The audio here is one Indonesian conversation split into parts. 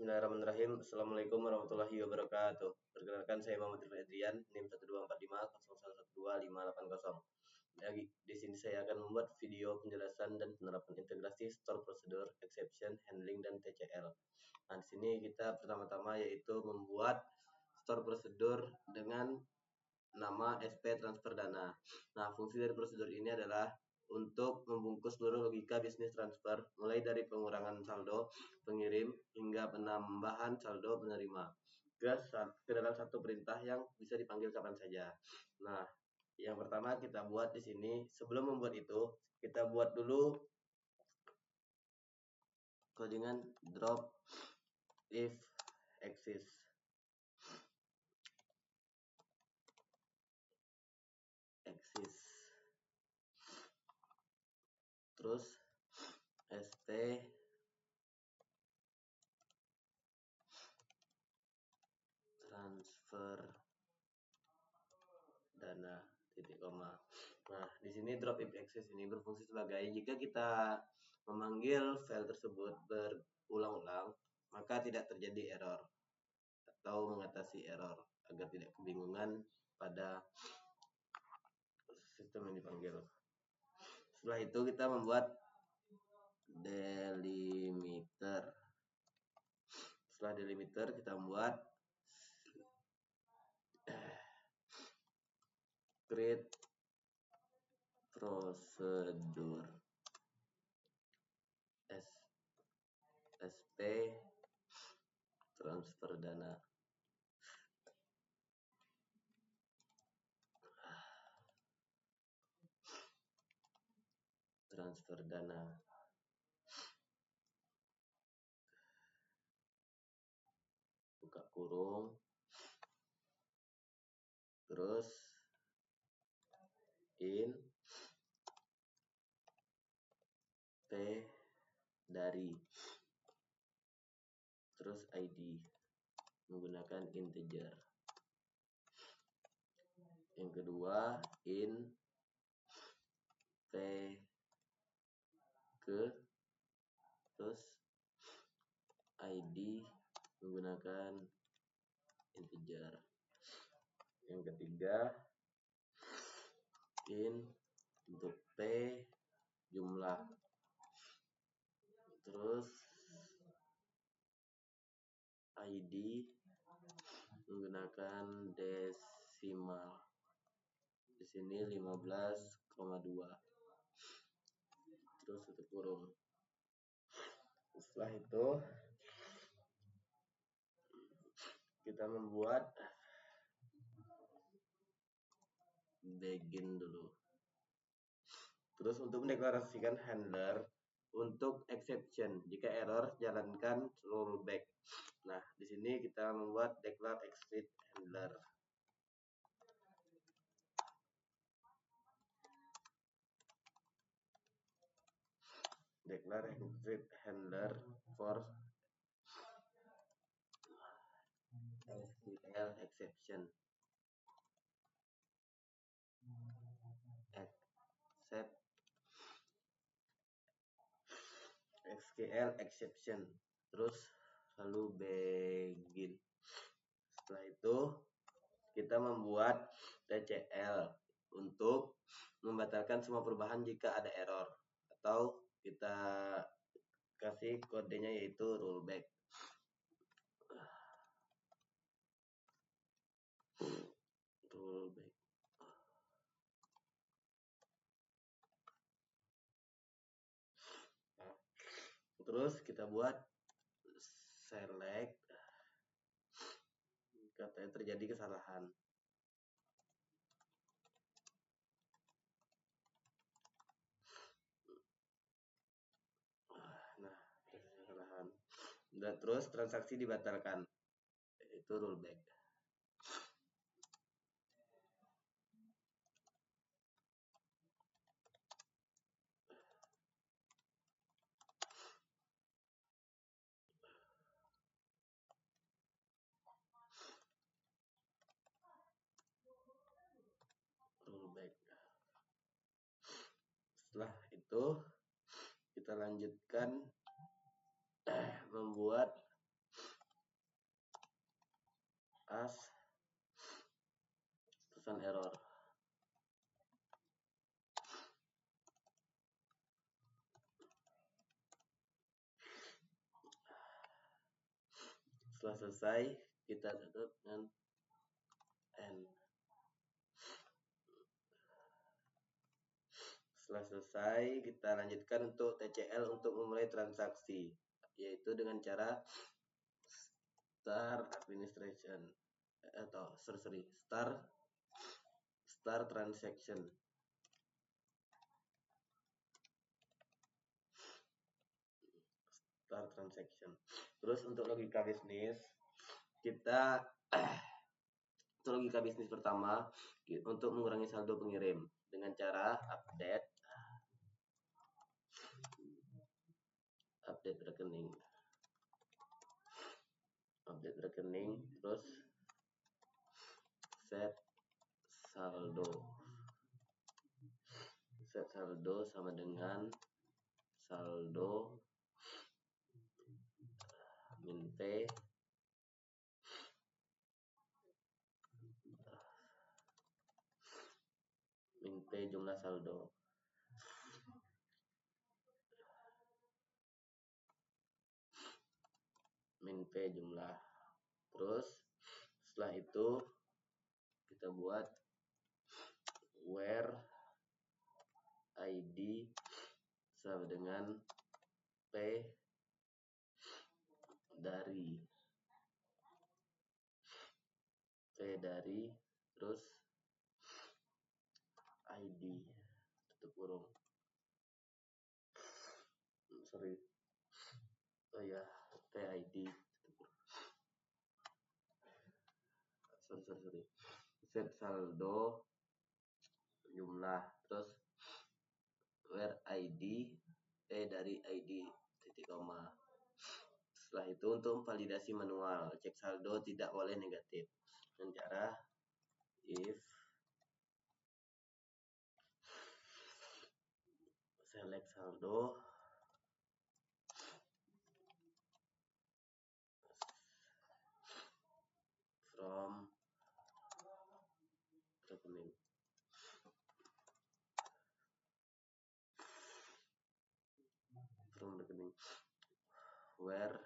Bismillahirrahmanirrahim. Assalamualaikum warahmatullahi wabarakatuh. Perkenalkan, saya Muhammad Adrian, NIM 12450112580. Di sini saya akan membuat video penjelasan dan penerapan integrasi store prosedur, exception, handling, dan TCL. Nah, di sini kita pertama-tama yaitu membuat store prosedur dengan nama SP transfer dana. Nah, fungsi dari prosedur ini adalah untuk membungkus seluruh logika bisnis transfer, mulai dari pengurangan saldo pengirim hingga penambahan saldo penerima ke dalam satu perintah yang bisa dipanggil kapan saja. Nah, yang pertama kita buat di sini, sebelum membuat itu, kita buat dulu codingan drop if exist. Terus ST transfer dana titik koma. Nah, di sini drop if access ini berfungsi sebagai jika kita memanggil file tersebut berulang-ulang, maka tidak terjadi error atau mengatasi error agar tidak kebingungan pada sistem yang dipanggil. Setelah itu kita membuat delimiter. Setelah delimiter kita membuat create prosedur SP transfer dana. Transfer dana. Buka kurung. Terus in P dari, terus ID menggunakan integer. Yang kedua in P ke, terus ID menggunakan integer. Yang ketiga in untuk P jumlah, terus ID menggunakan desimal. Di sini 15,2. Terus tutup kurung. Setelah itu kita membuat begin dulu. Terus untuk mendeklarasikan handler untuk exception, jika error jalankan rollback. Nah, di sini kita membuat declare exit handler. Declare exit handler for SQL exception. Accept SQL exception. Terus lalu begin. Setelah itu kita membuat TCL untuk membatalkan semua perubahan jika ada error, atau kita kasih kodenya yaitu rollback. Terus kita buat select, katanya terjadi kesalahan. Nah, kesalahan. Dan terus transaksi dibatalkan, itu rollback. Setelah itu kita lanjutkan membuat as pesan error. Setelah selesai, kita tutup dengan N. Setelah selesai, kita lanjutkan untuk TCL untuk memulai transaksi, yaitu dengan cara start administration atau start transaction. Start transaction. Terus untuk logika bisnis, kita untuk logika bisnis pertama untuk mengurangi saldo pengirim dengan cara update rekening. Update rekening, terus set saldo. Set saldo sama dengan saldo min P jumlah saldo. Min P jumlah. Terus setelah itu kita buat where ID sama dengan P dari terus ID tutup kurung. PID set saldo jumlah, terus where ID dari ID titik koma. Setelah itu untuk validasi manual, cek saldo tidak boleh negatif dengan cara if select saldo from rekening. Where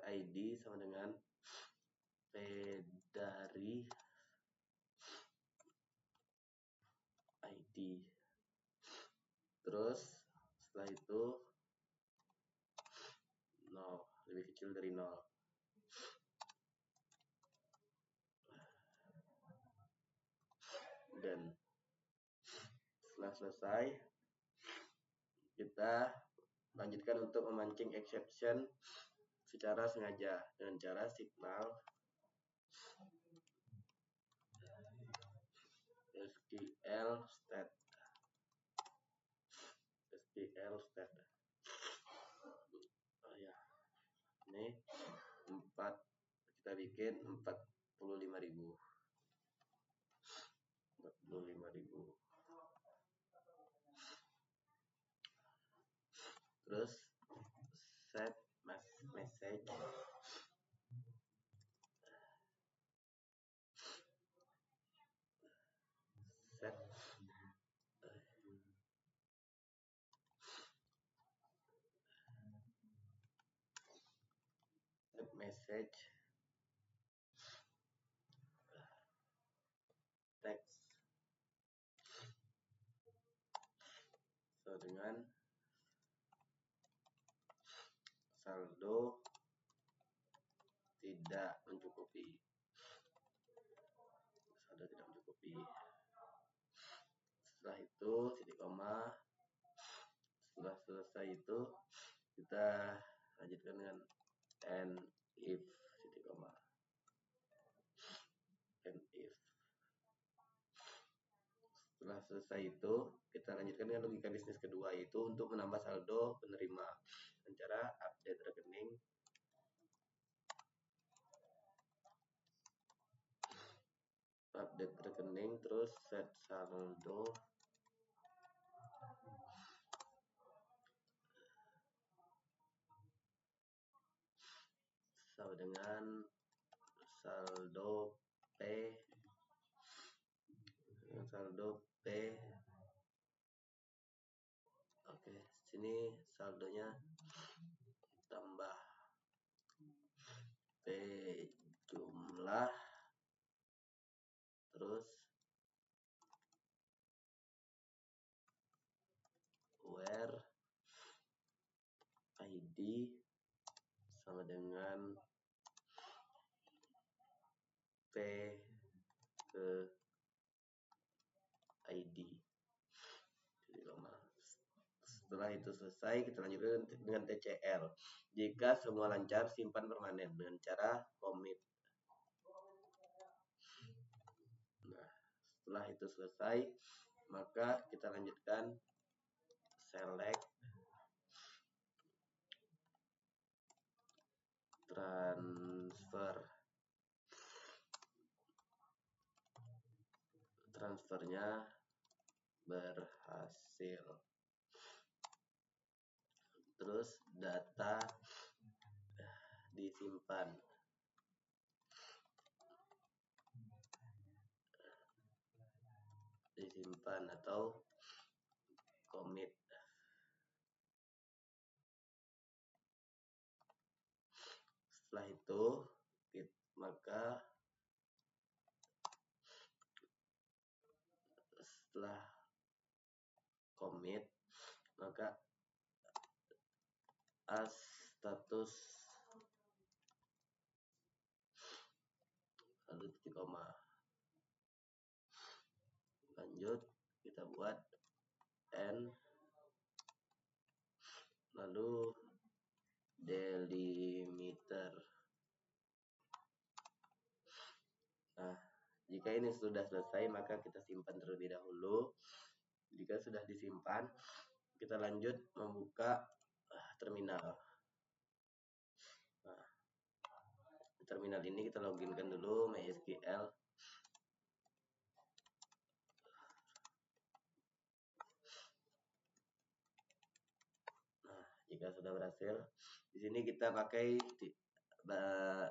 ID sama dengan P dari ID. Terus setelah itu 0, lebih kecil dari 0. Dan setelah selesai, kita lanjutkan untuk memancing exception secara sengaja dengan cara signal SQL state. Ini 4, kita bikin 45.000. Terus set message text dengan saldo tidak mencukupi. Setelah itu titik koma. Setelah selesai itu kita lanjutkan dengan and if titik koma. Setelah selesai itu kita lanjutkan dengan logika bisnis kedua, yaitu untuk menambah saldo penerima dengan cara update rekening. rekening, terus set saldo sama dengan saldo P, oke, sini saldonya tambah P jumlah, terus where ID sama dengan P ke ID. Setelah itu selesai, kita lanjutkan dengan TCL. Jika semua lancar, simpan permanen dengan cara commit. Nah, setelah itu selesai, maka kita lanjutkan select transfernya berhasil. Terus data disimpan. Atau commit. Setelah itu maka setelah commit, maka as status lalu titik koma, lanjut kita buat n, lalu delimiter. Nah, jika ini sudah selesai, maka kita simpan terlebih dahulu. Jika sudah disimpan, kita lanjut membuka terminal. Nah, terminal ini kita loginkan dulu MySQL. Nah, jika sudah berhasil, di sini kita pakai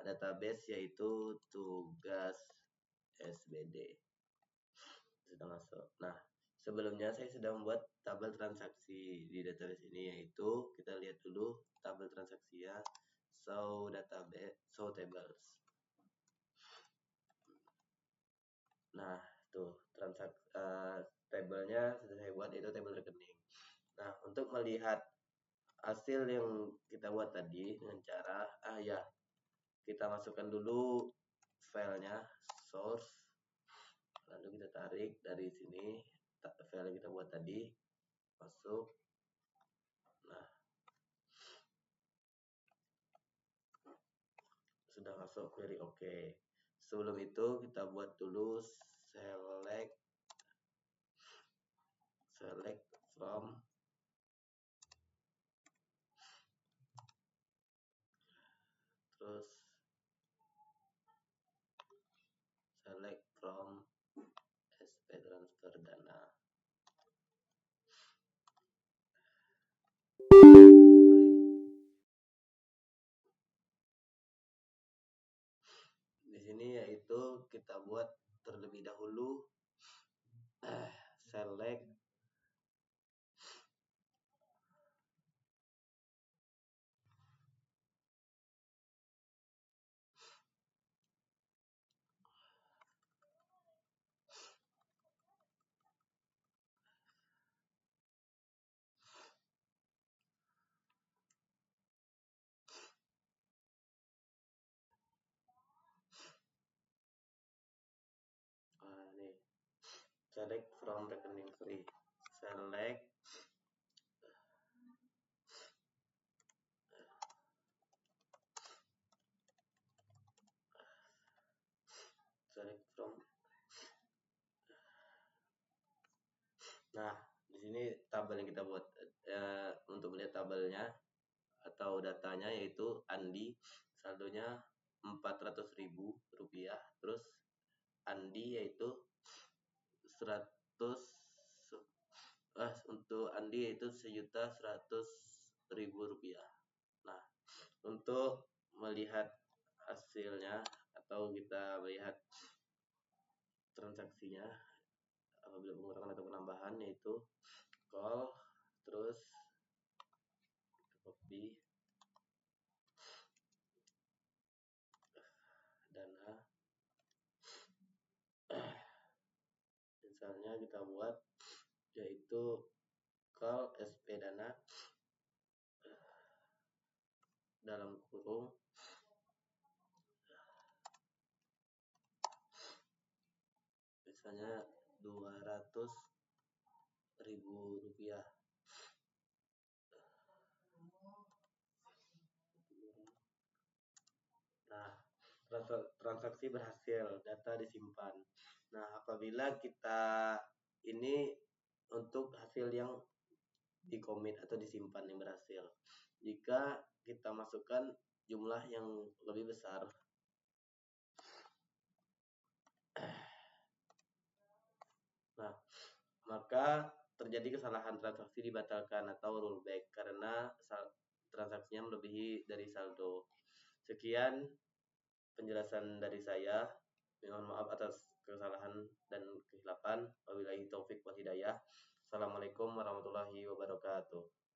database yaitu tugas SBD. Sudah masuk. Nah, sebelumnya saya sudah membuat tabel transaksi di database ini, yaitu kita lihat dulu tabel transaksinya, show tables. Nah, tuh tabelnya sudah saya buat, itu tabel rekening. Nah, untuk melihat hasil yang kita buat tadi dengan cara kita masukkan dulu filenya source, lalu kita tarik dari sini file yang kita buat tadi masuk. Nah, sudah masuk query oke. Sebelum itu kita buat dulu select from terus select from SP transfer dana. Di sini yaitu kita buat terlebih dahulu select select from rekening free, select from. Nah, di sini tabel yang kita buat untuk melihat tabelnya atau datanya, yaitu Andi saldonya Rp400.000, terus Andi yaitu untuk Andi itu 1.100.000 rupiah. Nah, untuk melihat hasilnya atau kita melihat transaksinya apabila pengurangan atau penambahan, yaitu call, terus copy dana, misalnya kita buat yaitu call SP dana dalam kurung misalnya 200.000 rupiah. Nah, transaksi berhasil, data disimpan. Nah, apabila kita ini untuk hasil yang dikomit atau disimpan yang berhasil. Jika kita masukkan jumlah yang lebih besar, nah, maka terjadi kesalahan transaksi dibatalkan atau rollback karena transaksinya melebihi dari saldo. Sekian penjelasan dari saya. Mohon maaf atas kesalahan dan kesilapan. Wabillahi taufik wal hidayah. Assalamualaikum warahmatullahi wabarakatuh.